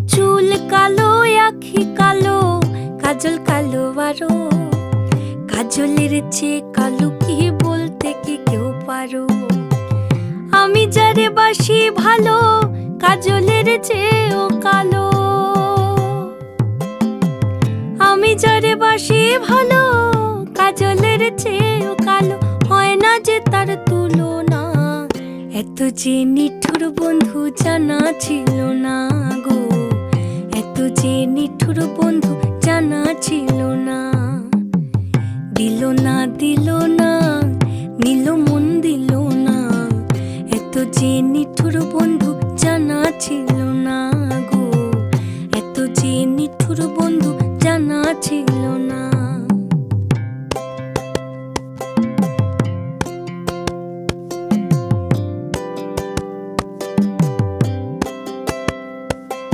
চুল কালো, আখি কালো, কাজল কালো আরো। কাজলের চেয়ে কালো কি বলতে কি কেউ পারো? আমি যারে বাসি ভালো, কাজলের চেয়েও কালো। আমি যারে বাসি ভালো, কাজলের চেয়েও কালো। হয় না যে তার তুলনা, এত যে নিঠুর বন্ধু জানা ছিল না গো। এত যে নিঠুর বন্ধু